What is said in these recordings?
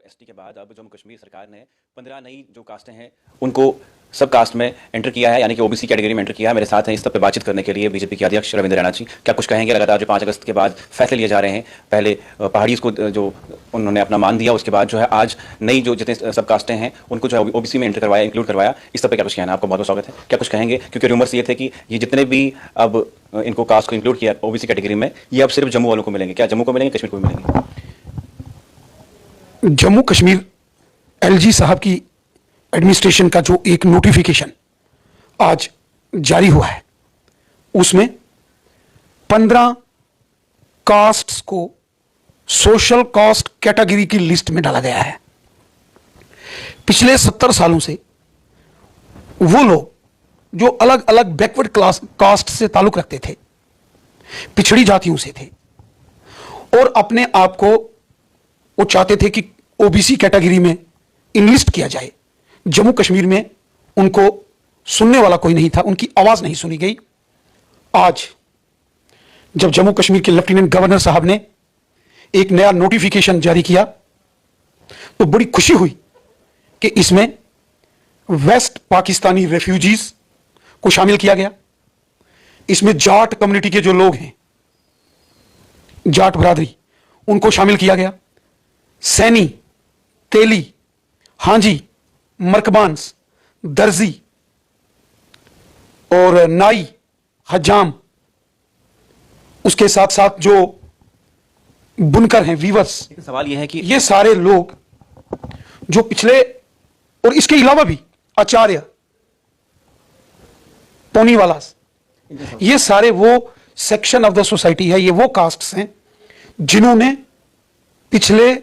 ST के बाद अब जम्मू कश्मीर सरकार ने 15 नई जो कास्टें हैं उनको सब कास्ट में एंटर किया है, यानी कि ओबीसी कैटेगरी में एंटर किया है। मेरे साथ हैं इस सब पे बातचीत करने के लिए बीजेपी के अध्यक्ष रविंद्र रैना जी। क्या कुछ कहेंगे? लगातार जो 5 अगस्त के बाद फैसले लिए जा रहे हैं, पहले पहाड़ीज को जो उन्होंने अपना मान दिया, उसके बाद जो है आज नई जो जितने सब कास्टें हैं उनको जो है ओबीसी में एंटर करवाया, इंक्लूड करवाया, इस सब पे क्या कुछ कहना है? आपको बहुत बहुत स्वागत है। क्या कुछ कहेंगे? क्योंकि रूमर्स ये थे कि ये जितने भी अब इनको कास्ट को इंक्लूड किया ओबीसी कैटेगरी में, ये अब सिर्फ जम्मू वालों को मिलेंगे। क्या जम्मू को मिलेंगे, कश्मीर को भी मिलेंगे? जम्मू कश्मीर एलजी साहब की एडमिनिस्ट्रेशन का जो एक नोटिफिकेशन आज जारी हुआ है, उसमें 15 कास्ट्स को सोशल कास्ट कैटेगरी की लिस्ट में डाला गया है। पिछले 70 सालों से वो लोग जो अलग अलग बैकवर्ड क्लास कास्ट से ताल्लुक रखते थे, पिछड़ी जातियों से थे, और अपने आप को वो चाहते थे कि ओबीसी कैटेगरी में इनलिस्ट किया जाए। जम्मू कश्मीर में उनको सुनने वाला कोई नहीं था, उनकी आवाज नहीं सुनी गई। आज जब जम्मू कश्मीर के लेफ्टिनेंट गवर्नर साहब ने एक नया नोटिफिकेशन जारी किया तो बड़ी खुशी हुई कि इसमें वेस्ट पाकिस्तानी रेफ्यूजीज को शामिल किया गया। इसमें जाट कम्युनिटी के जो लोग हैं, जाट बरादरी, उनको शामिल किया गया। सैनी, तेली, हांजी, मरकबांस, दर्जी और नाई, हजाम, उसके साथ साथ जो बुनकर हैं, वीवर्स। सवाल यह है कि ये सारे लोग जो पिछले, और इसके अलावा भी आचार्य, पोनीवालास, ये सारे वो सेक्शन ऑफ द सोसाइटी है, ये वो कास्ट्स हैं जिन्होंने पिछले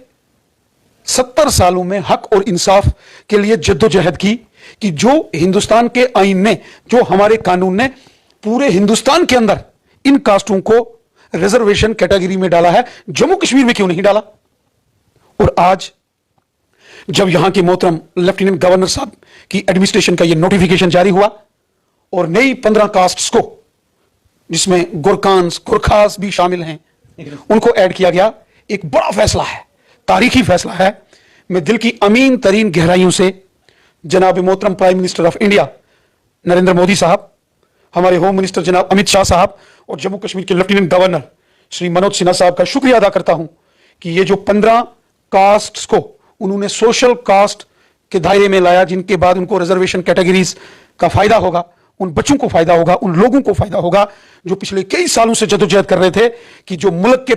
70 सालों में हक और इंसाफ के लिए जद्दोजहद की, कि जो हिंदुस्तान के आईन ने, जो हमारे कानून ने पूरे हिंदुस्तान के अंदर इन कास्टों को रिजर्वेशन कैटेगरी में डाला है, जम्मू कश्मीर में क्यों नहीं डाला। और आज जब यहां के मोहतरम लेफ्टिनेंट गवर्नर साहब की एडमिनिस्ट्रेशन का यह नोटिफिकेशन जारी हुआ और नई 15 कास्ट्स को, जिसमें गुरकान्स, गुरखास भी शामिल हैं, उनको ऐड किया गया, एक बड़ा फैसला है, तारीखी फैसला है। मैं दिल की अमीन तरीन गहराइयों से जनाब मोहतरम prime minister of India Narendra Modi साहब, हमारे होम मिनिस्टर जनाब अमित शाह साहब और जम्मू कश्मीर के लेफ्टिनेंट गवर्नर श्री मनोज सिन्हा साहब का शुक्रिया अदा करता हूं कि ये जो 15 कास्ट्स को उन्होंने सोशल कास्ट के दायरे में लाया, जिनके बाद उनको रिजर्वेशन कैटेगरीज का फायदा होगा, उन बच्चों को फायदा होगा, उन लोगों को फायदा होगा जो पिछले कई सालों से जद्दोजहद कर रहे थे कि जो मुल्क के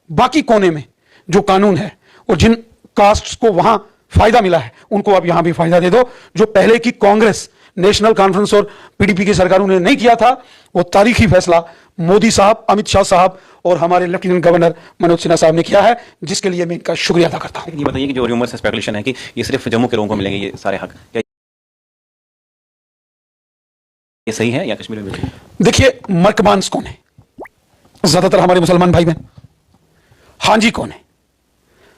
बाकी कोने में जो कानून है और जिन कास्ट्स को वहां फायदा मिला है, उनको अब यहां भी फायदा दे दो। जो पहले की कांग्रेस, नेशनल कॉन्फ्रेंस और पीडीपी की सरकारों ने नहीं किया था, वो तारीखी फैसला मोदी साहब, अमित शाह साहब और हमारे लेफ्टिनेंट गवर्नर मनोज सिन्हा साहब ने किया है, जिसके लिए मैं इनका शुक्रिया अदा करता हूं। ये बताइए कि जो रूमर्स स्पेकुलेशन है कि ये सिर्फ जम्मू के लोगों को मिलेंगे ये सारे हक, क्या ये सही है या कश्मीर में मिलेंगे? देखिए, मरकबांस कौन है? ज्यादातर हमारे मुसलमान भाई बहन। हांजी कौन है?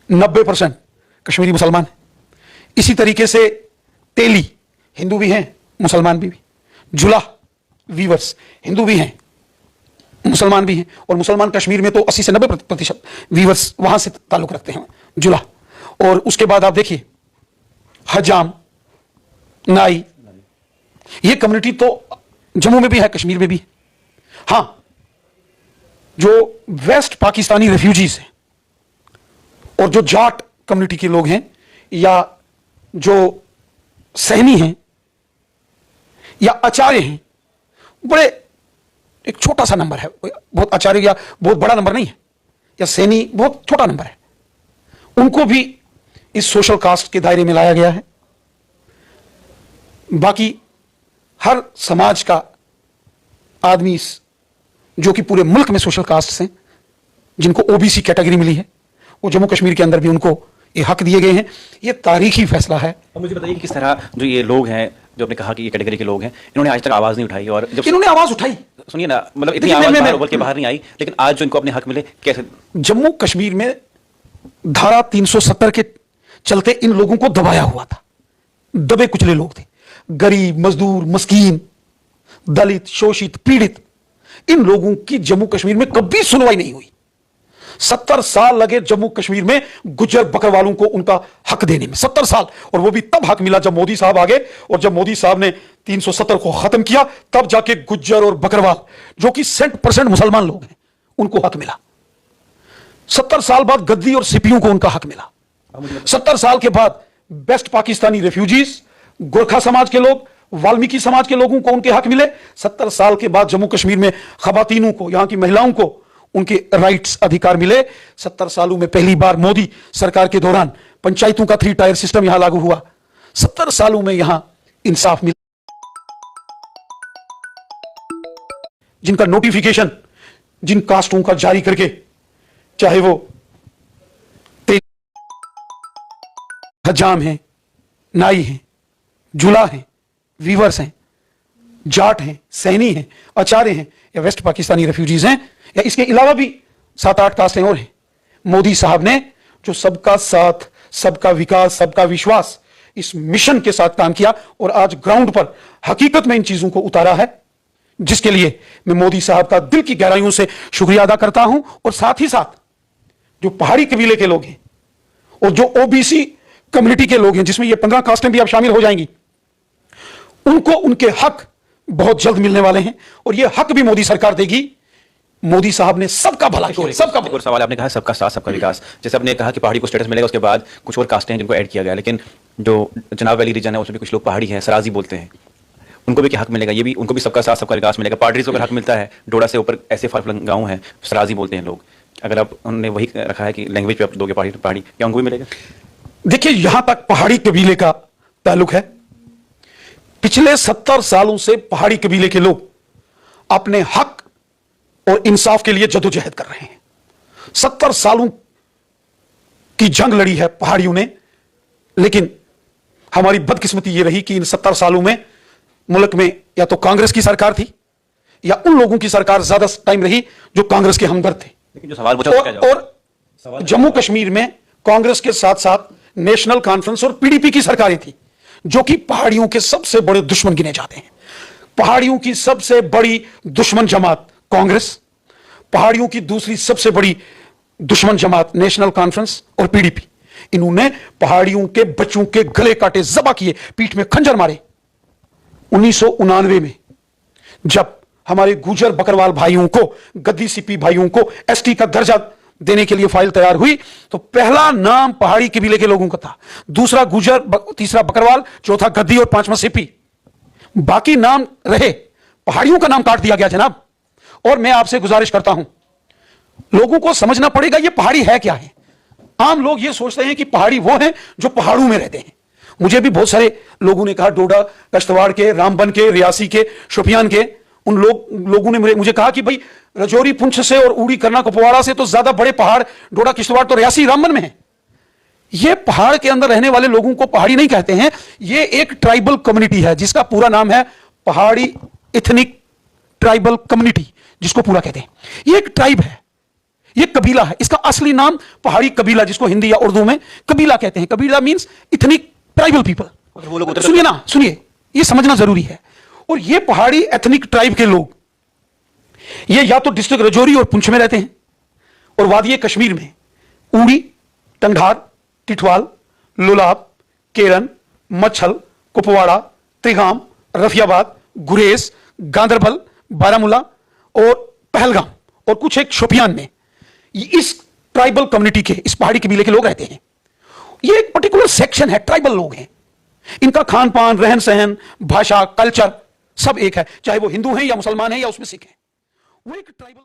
90% कश्मीरी मुसलमान है। इसी तरीके से तेली, हिंदू भी हैं, मुसलमान भी। जुलाह, वीवर्स, हिंदू भी हैं, मुसलमान भी हैं, और मुसलमान कश्मीर में तो 80 से 90% वीवर्स वहां से ताल्लुक रखते हैं, जुलाह। और उसके बाद आप देखिए हजाम, नाई, ये कम्युनिटी तो जम्मू में भी है, कश्मीर में भी है। हां, जो वेस्ट पाकिस्तानी रेफ्यूजीज हैं और जो जाट कम्युनिटी के लोग हैं, या जो सहनी हैं या आचार्य हैं, बड़े एक छोटा सा नंबर है, बहुत आचार्य या बहुत बड़ा नंबर नहीं है, या सैनी बहुत छोटा नंबर है, उनको भी इस सोशल कास्ट के दायरे में लाया गया है। बाकी हर समाज का आदमी जो कि पूरे मुल्क में सोशल कास्ट हैं, जिनको ओबीसी कैटेगरी मिली है, वो जम्मू कश्मीर के अंदर भी उनको ये हक दिए गए हैं। ये तारीखी फैसला है। और मुझे बताइए कि किस तरह जो ये लोग हैं, जो आपने कहा कि ये कैटेगरी के लोग हैं, इन्होंने आज तक आवाज नहीं उठाई, और जब इन्होंने आवाज उठाई, सुनिए ना, मतलब इतनी आवाज बाहर उभर के बाहर नहीं आई, लेकिन आज जो इनको अपने हक मिले, कैसे? जम्मू कश्मीर में धारा 370 के चलते इन लोगों को दबाया हुआ था, दबे कुचले लोग थे, गरीब, मजदूर, मस्कीन, दलित, शोषित, पीड़ित। इन लोगों की जम्मू कश्मीर में कभी सुनवाई नहीं हुई। 70 साल लगे जम्मू कश्मीर में गुज्जर बकरवालों को उनका हक देने में, 70 साल। और वो भी तब हक मिला जब मोदी साहब आ गए, और जब मोदी साहब ने 370 को खत्म किया, तब जाके गुज्जर और बकरवाल जो कि 100% मुसलमान लोग हैं उनको हक मिला। 70 साल बाद गद्दी और सिपियों को उनका हक मिला। 70 साल के बाद बेस्ट पाकिस्तानी रेफ्यूजीज, गोरखा समाज के लोग, वाल्मीकि समाज के लोगों को उनके हक मिले। 70 साल के बाद जम्मू कश्मीर में खवातीनों को, यहां की महिलाओं को उनके राइट्स, अधिकार मिले। 70 सालों में पहली बार मोदी सरकार के दौरान पंचायतों का 3 टायर सिस्टम यहां लागू हुआ। 70 सालों में यहां इंसाफ मिला। जिनका नोटिफिकेशन जिन कास्टों का जारी करके, चाहे वो हजाम हैं, नाई हैं, जुला हैं, वीवर्स हैं, जाट हैं, सैनी हैं, आचार्य हैं, या वेस्ट पाकिस्तानी रेफ्यूजीज हैं, या इसके अलावा भी 7-8 कास्टें और हैं। मोदी साहब ने जो सबका साथ, सबका विकास, सबका विश्वास, इस मिशन के साथ काम किया और आज ग्राउंड पर हकीकत में इन चीजों को उतारा है, जिसके लिए मैं मोदी साहब का दिल की गहराइयों से शुक्रिया अदा करता हूं। और साथ ही साथ जो पहाड़ी कबीले के लोग हैं और जो ओबीसी कम्युनिटी के लोग हैं, जिसमें ये 15 कास्टें भी अब शामिल हो जाएंगी, उनको उनके हक बहुत जल्द मिलने वाले हैं और ये हक भी मोदी सरकार देगी। मोदी साहब ने सबका भला किया, सबका भला। और सवाल आपने कहा सबका साथ सबका विकास, जैसे आपने कहा कि पहाड़ी को स्टेटस मिलेगा, उसके बाद कुछ और कास्टें हैं जिनको ऐड किया गया, लेकिन जो जनाब वैली रीजन है उसमें भी कुछ लोग पहाड़ी हैं, सराजी बोलते हैं, उनको भी क्या हक मिलेगा? ये भी, उनको भी सबका साथ सबका विकास मिलेगा? पार्टीज को अगर हक मिलता है, डोडा से ऊपर ऐसे फरफरंग गाँव हैं, सराजी बोलते हैं लोग, अगर आप उन्होंने वही रखा है कि लैंग्वेज पे आप दोगे पहाड़ी, क्या उनको भी मिलेगा? देखिए, यहां तक पहाड़ी कबीले का ताल्लुक है, पिछले 70 सालों से पहाड़ी कबीले के लोग अपने हक और इंसाफ के लिए जदोजहद कर रहे हैं। 70 सालों की जंग लड़ी है पहाड़ियों ने, लेकिन हमारी बदकिस्मती यह रही कि इन 70 सालों में मुल्क में या तो कांग्रेस की सरकार थी या उन लोगों की सरकार ज्यादा टाइम रही जो कांग्रेस के हमदर्द थे। लेकिन जो सवाल पूछा और जम्मू कश्मीर में कांग्रेस के साथ साथ नेशनल कॉन्फ्रेंस और पीडीपी की सरकारें थी, जो कि पहाड़ियों के सबसे बड़े दुश्मन गिने जाते हैं। पहाड़ियों की सबसे बड़ी दुश्मन जमात कांग्रेस, पहाड़ियों की दूसरी सबसे बड़ी दुश्मन जमात नेशनल कॉन्फ्रेंस और पीडीपी, इन्होंने पहाड़ियों के बच्चों के गले काटे, ज़बह किए, पीठ में खंजर मारे। 1999 में जब हमारे गुजर बकरवाल भाइयों को, गद्दी सिपी भाइयों को एसटी का दर्जा देने के लिए फाइल तैयार हुई, तो पहला नाम पहाड़ी कबीले के लोगों का था, दूसरा गुजर, तीसरा बकरवाल, चौथा गद्दी और 5वां सिपी। बाकी नाम रहे, पहाड़ियों का नाम काट दिया गया जनाब। और मैं आपसे गुजारिश करता हूं, लोगों को समझना पड़ेगा ये पहाड़ी है क्या है। आम लोग ये सोचते हैं कि पहाड़ी वो हैं जो पहाड़ों में रहते हैं। मुझे भी बहुत सारे लोगों ने कहा, डोडा, कश्तवाड़ के, रामबन के, रियासी के, शोपियान के, उन लोगों ने मुझे कहा कि भाई रजौरी, पुंछ से और उड़ी, करना, कुपवाड़ा से तो ज्यादा बड़े पहाड़ डोडा, किश्तवाड़ तो रियासी, रामबन में है। ये पहाड़ के अंदर रहने वाले लोगों को पहाड़ी नहीं कहते हैं, ये एक ट्राइबल कम्युनिटी है जिसका पूरा नाम है पहाड़ी इथनिक ट्राइबल कम्युनिटी, जिसको पूरा कहते हैं। ये एक ट्राइब है, ये कबीला है, इसका असली नाम पहाड़ी कबीला, जिसको हिंदी या उर्दू में कबीला कहते हैं। कबीला मींस इथनिक ट्राइबल पीपल। सुनिए ना, सुनिए, ये समझना जरूरी है। और ये पहाड़ी एथनिक ट्राइब के लोग, ये या तो डिस्ट्रिक्ट रजौरी और पुंछ में रहते हैं, और वादी कश्मीर में उड़ी, टंगधार, टिठवाल, लोलाब, केरन, मच्छल, कुपवाड़ा, त्रिगाम, रफियाबाद, गुरेज, गांदरबल, बारामूला और पहलगाम और कुछ एक शोपियान में इस ट्राइबल कम्युनिटी के, इस पहाड़ी कबीले के लोग रहते हैं। ये एक पर्टिकुलर सेक्शन है, ट्राइबल लोग हैं। इनका खान पान, रहन सहन, भाषा, कल्चर सब एक है, चाहे वो हिंदू हैं या मुसलमान हैं या उसमें सिख हैं। वो एक ट्राइबल